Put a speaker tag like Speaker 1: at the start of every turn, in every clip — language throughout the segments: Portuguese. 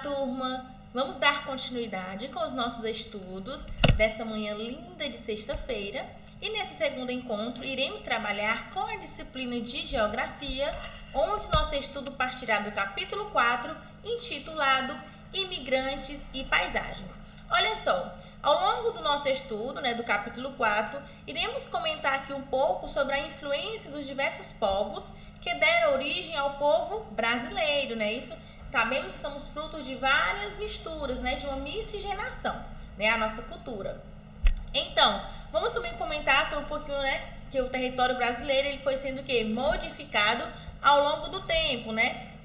Speaker 1: turma! Vamos dar continuidade com os nossos estudos dessa manhã linda de sexta-feira. E nesse segundo encontro, iremos trabalhar com a disciplina de Geografia, onde nosso estudo partirá do capítulo 4, intitulado Imigrantes e Paisagens. Olha só, ao longo do nosso estudo, do capítulo 4, iremos comentar aqui um pouco sobre a influência dos diversos povos que deram origem ao povo brasileiro, Isso sabemos que somos frutos de várias misturas, de uma miscigenação, a nossa cultura. Então, vamos também comentar sobre um pouquinho, que o território brasileiro ele foi sendo modificado ao longo do tempo,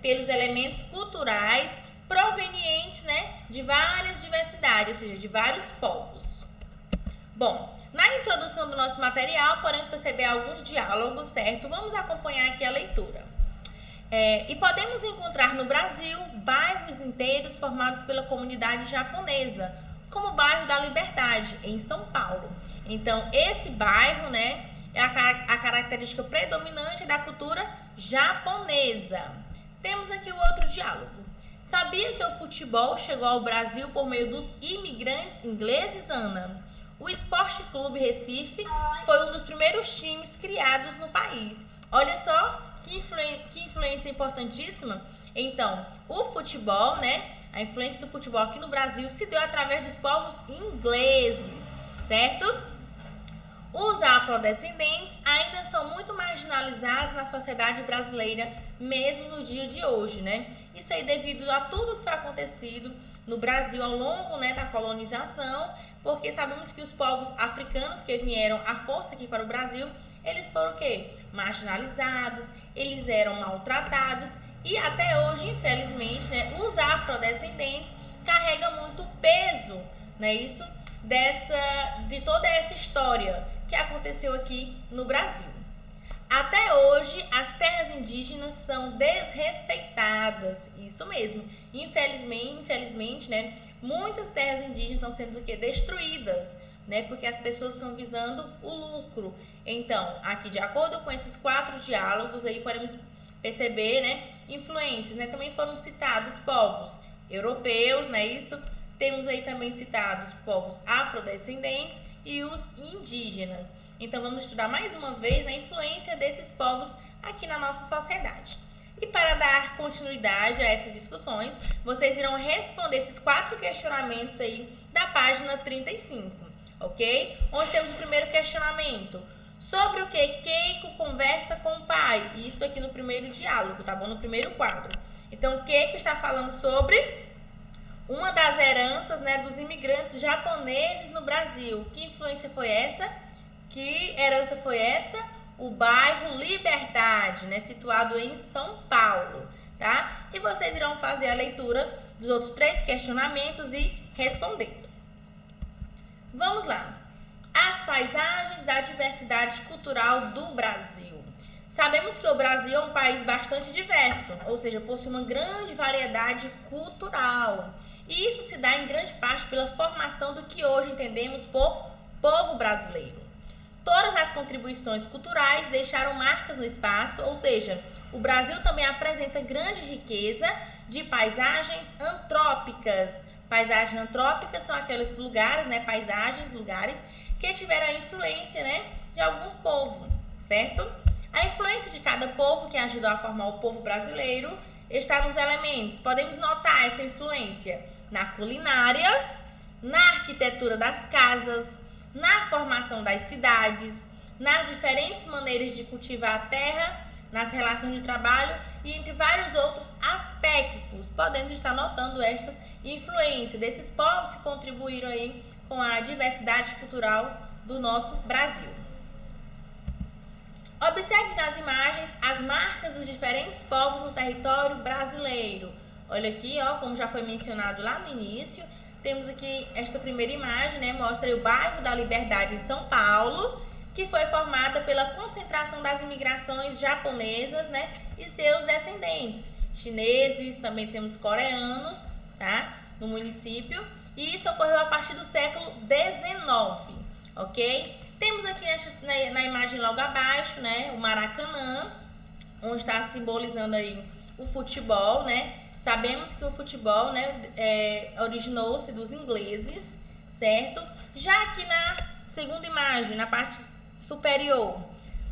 Speaker 1: pelos elementos culturais provenientes, de várias diversidades, ou seja, de vários povos. Bom, na introdução do nosso material, podemos perceber alguns diálogos, certo? Vamos acompanhar aqui a leitura. E podemos encontrar no Brasil bairros inteiros formados pela comunidade japonesa, como o bairro da Liberdade, em São Paulo. Então, esse bairro, é a característica predominante da cultura japonesa. Temos aqui o outro diálogo. Sabia que o futebol chegou ao Brasil por meio dos imigrantes ingleses, Ana? O Esporte Clube Recife foi um dos primeiros times criados no país. Olha só que influência importantíssima. Então, o futebol, a influência do futebol aqui no Brasil se deu através dos povos ingleses, certo? Os afrodescendentes ainda são muito marginalizados na sociedade brasileira, mesmo no dia de hoje, Isso aí devido a tudo que foi acontecido no Brasil ao longo, da colonização, porque sabemos que os povos africanos que vieram à força aqui para o Brasil, eles foram marginalizados, eles eram maltratados e até hoje, infelizmente, os afrodescendentes carregam muito peso, isso de toda essa história que aconteceu aqui no Brasil. Até hoje, as terras indígenas são desrespeitadas, isso mesmo. Infelizmente, muitas terras indígenas estão sendo destruídas, porque as pessoas estão visando o lucro. Então, aqui de acordo com esses 4 diálogos, aí podemos perceber, influências, Também foram citados povos europeus, Isso. Temos aí também citados povos afrodescendentes e os indígenas. Então, vamos estudar mais uma vez a influência desses povos aqui na nossa sociedade. E para dar continuidade a essas discussões, vocês irão responder esses 4 questionamentos aí da página 35, ok? Onde temos o primeiro questionamento. Sobre o que Keiko conversa com o pai? Isso aqui no primeiro diálogo, tá bom? No primeiro quadro. Então, Keiko está falando sobre uma das heranças, dos imigrantes japoneses no Brasil. Que influência foi essa? Que herança foi essa? O bairro Liberdade, situado em São Paulo, tá? E vocês irão fazer a leitura dos outros 3 questionamentos e responder. Vamos lá. As paisagens da diversidade cultural do Brasil. Sabemos que o Brasil é um país bastante diverso, ou seja, possui uma grande variedade cultural. E isso se dá em grande parte pela formação do que hoje entendemos por povo brasileiro. Todas as contribuições culturais deixaram marcas no espaço, ou seja, o Brasil também apresenta grande riqueza de paisagens antrópicas. Paisagens antrópicas são aqueles lugares, lugares que tiveram a influência, de algum povo, certo? A influência de cada povo que ajudou a formar o povo brasileiro está nos elementos. Podemos notar essa influência na culinária, na arquitetura das casas, na formação das cidades, nas diferentes maneiras de cultivar a terra, nas relações de trabalho e entre vários outros aspectos. Podemos estar notando estas influências desses povos que contribuíram aí com a diversidade cultural do nosso Brasil. Observe nas imagens as marcas dos diferentes povos no território brasileiro. Olha aqui, como já foi mencionado lá no início, temos aqui esta primeira imagem, mostra o bairro da Liberdade em São Paulo, que foi formada pela concentração das imigrações japonesas, e seus descendentes, chineses, também temos coreanos, tá? No município, e isso ocorreu a partir do século XIX, ok? Temos aqui na imagem logo abaixo, o Maracanã, onde está simbolizando aí o futebol, Sabemos que o futebol, né, originou-se dos ingleses, certo? Já aqui na segunda imagem, na parte superior,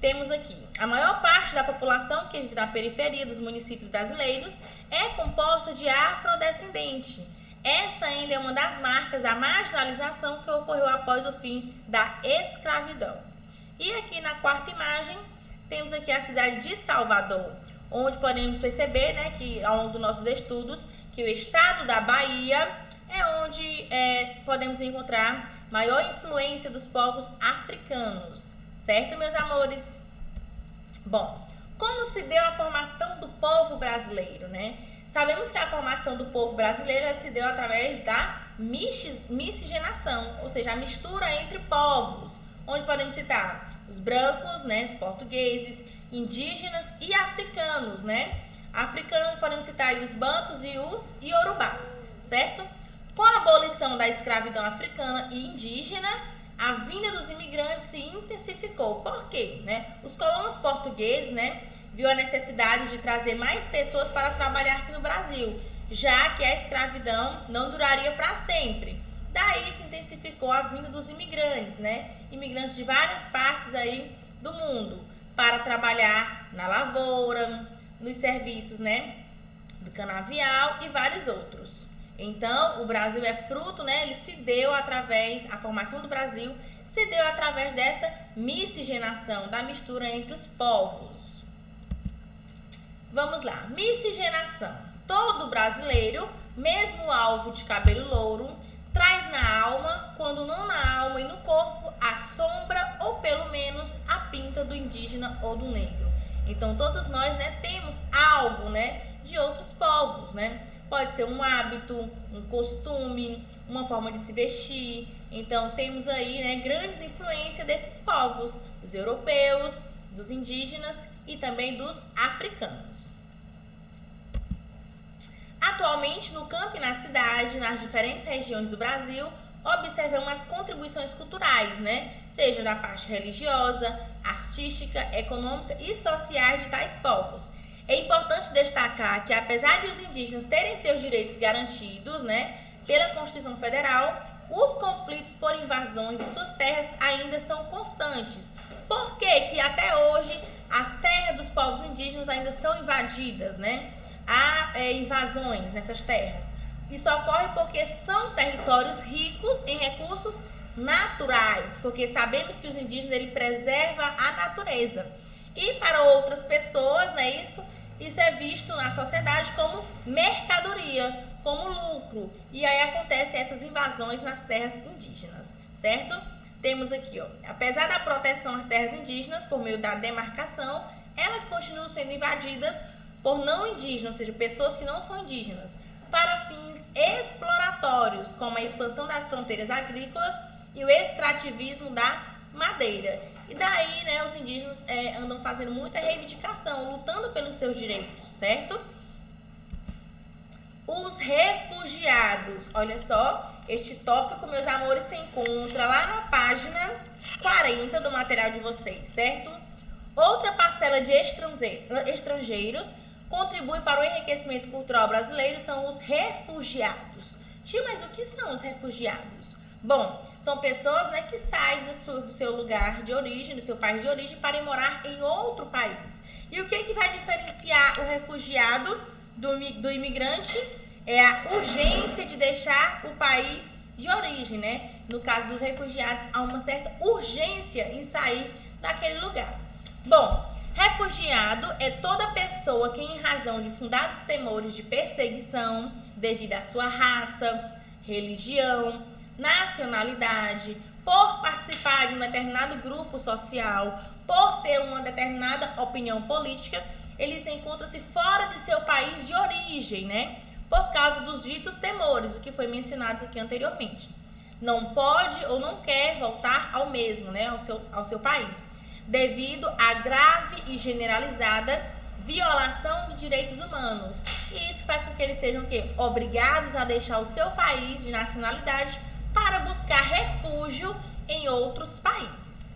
Speaker 1: temos aqui a maior parte da população que vive na periferia dos municípios brasileiros é composta de afrodescendente. Essa ainda é uma das marcas da marginalização que ocorreu após o fim da escravidão. E aqui na quarta imagem, temos aqui a cidade de Salvador, onde podemos perceber, né, que ao longo dos nossos estudos, que o estado da Bahia é onde podemos encontrar maior influência dos povos africanos, certo, meus amores? Bom, como se deu a formação do povo brasileiro, né? Sabemos que a formação do povo brasileiro se deu através da miscigenação, ou seja, a mistura entre povos, onde podemos citar os brancos, né, os portugueses, indígenas e africanos, né? Africanos podemos citar aí os bantus e os iorubás, certo? Com a abolição da escravidão africana e indígena, a vinda dos imigrantes se intensificou. Por quê? Né? Os colonos portugueses, né, viu a necessidade de trazer mais pessoas para trabalhar aqui no Brasil, já que a escravidão não duraria para sempre. Daí se intensificou a vinda dos imigrantes, né? Imigrantes de várias partes aí do mundo para trabalhar na lavoura, nos serviços, né, do canavial e vários outros. Então, o Brasil é fruto, né? Ele se deu através, a formação do Brasil se deu através dessa miscigenação, da mistura entre os povos. Vamos lá, miscigenação. Todo brasileiro, mesmo alvo de cabelo louro, traz na alma, quando não na alma e no corpo, a sombra ou pelo menos a pinta do indígena ou do negro. Então, todos nós, né, temos algo, né, de outros povos, né? Pode ser um hábito, um costume, uma forma de se vestir. Então, temos aí, né, grandes influências desses povos, dos europeus, dos indígenas e também dos africanos. Atualmente, no campo e na cidade, nas diferentes regiões do Brasil, observamos as contribuições culturais, né? Seja da parte religiosa, artística, econômica e sociais de tais povos. É importante destacar que, apesar de os indígenas terem seus direitos garantidos, né, pela Constituição Federal, os conflitos por invasões de suas terras ainda são constantes. Por que até hoje as terras dos povos indígenas ainda são invadidas, né? Há invasões nessas terras. Isso ocorre porque são territórios ricos em recursos naturais, porque sabemos que os indígenas ele preserva a natureza. E para outras pessoas, né, isso é visto na sociedade como mercadoria, como lucro. E aí acontecem essas invasões nas terras indígenas, certo? Temos aqui, ó, apesar da proteção às terras indígenas por meio da demarcação, elas continuam sendo invadidas por não indígenas, ou seja, pessoas que não são indígenas, para fins exploratórios, como a expansão das fronteiras agrícolas e o extrativismo da madeira. E daí, né, os indígenas andam fazendo muita reivindicação, lutando pelos seus direitos, certo? Os refugiados. Olha só, este tópico, meus amores, se encontra lá na página 40 do material de vocês, certo? Outra parcela de estrangeiros contribui para o enriquecimento cultural brasileiro são os refugiados. Tia, mas o que são os refugiados? Bom, são pessoas, né, que saem do seu lugar de origem, do seu país de origem, para ir morar em outro país. E o que vai diferenciar o refugiado do imigrante? É a urgência de deixar o país de origem, né? No caso dos refugiados, há uma certa urgência em sair daquele lugar. Bom, refugiado é toda pessoa que, em razão de fundados temores de perseguição, devido à sua raça, religião, nacionalidade, por participar de um determinado grupo social, por ter uma determinada opinião política, ele se encontra-se fora de seu país de origem, né? Por causa dos ditos temores, o que foi mencionado aqui anteriormente. Não pode ou não quer voltar ao mesmo, né? Ao seu país, devido à grave e generalizada violação de direitos humanos. E isso faz com que eles sejam obrigados a deixar o seu país de nacionalidade para buscar refúgio em outros países.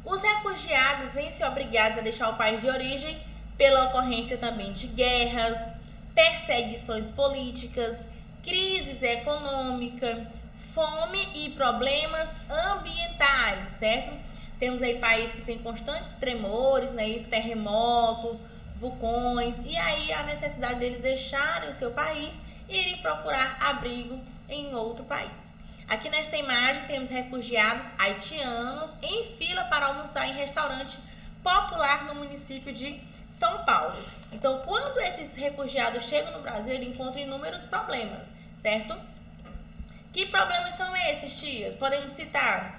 Speaker 1: Os refugiados vêm-se obrigados a deixar o país de origem pela ocorrência também de guerras, perseguições políticas, crises econômicas, fome e problemas ambientais, certo? Temos aí países que têm constantes tremores, né, terremotos, vulcões, e aí a necessidade deles deixarem o seu país e irem procurar abrigo em outro país. Aqui nesta imagem temos refugiados haitianos em fila para almoçar em restaurante popular no município de São Paulo. Então, quando esses refugiados chegam no Brasil, eles encontram inúmeros problemas, certo? Que problemas são esses, tias? Podemos citar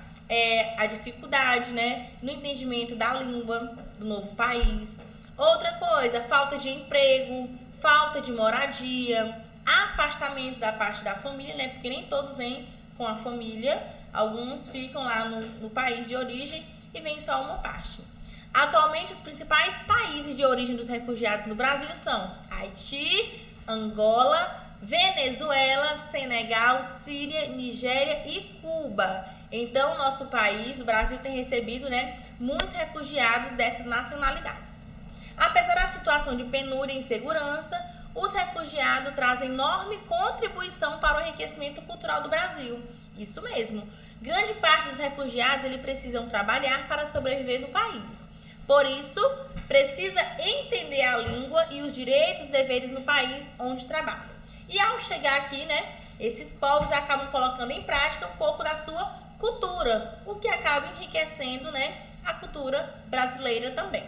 Speaker 1: a dificuldade, né, no entendimento da língua do novo país. Outra coisa, falta de emprego, falta de moradia, afastamento da parte da família, né, porque nem todos vêm com a família, alguns ficam lá no país de origem e vem só uma parte. Atualmente, os principais países de origem dos refugiados no Brasil são Haiti, Angola, Venezuela, Senegal, Síria, Nigéria e Cuba. Então, nosso país, o Brasil, tem recebido, né, muitos refugiados dessas nacionalidades. Apesar da situação de penúria e insegurança, os refugiados trazem enorme contribuição para o enriquecimento cultural do Brasil. Isso mesmo. Grande parte dos refugiados eles precisam trabalhar para sobreviver no país. Por isso, precisa entender a língua e os direitos e deveres no país onde trabalham. E ao chegar aqui, né, esses povos acabam colocando em prática um pouco da sua cultura, o que acaba enriquecendo, né, a cultura brasileira também.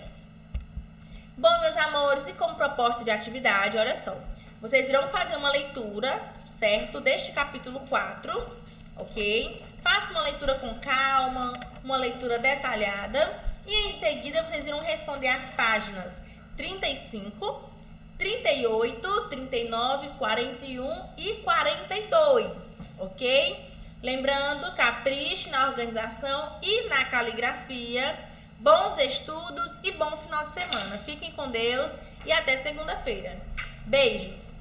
Speaker 1: Bom, meus amores, e como proposta de atividade, olha só, vocês irão fazer uma leitura, certo, deste capítulo 4, ok? Faça uma leitura com calma, uma leitura detalhada, e em seguida vocês irão responder as páginas 35, 38, 39, 41 e 42, ok? Lembrando, capriche na organização e na caligrafia. Bons estudos e bom final de semana. Fiquem com Deus e até segunda-feira. Beijos!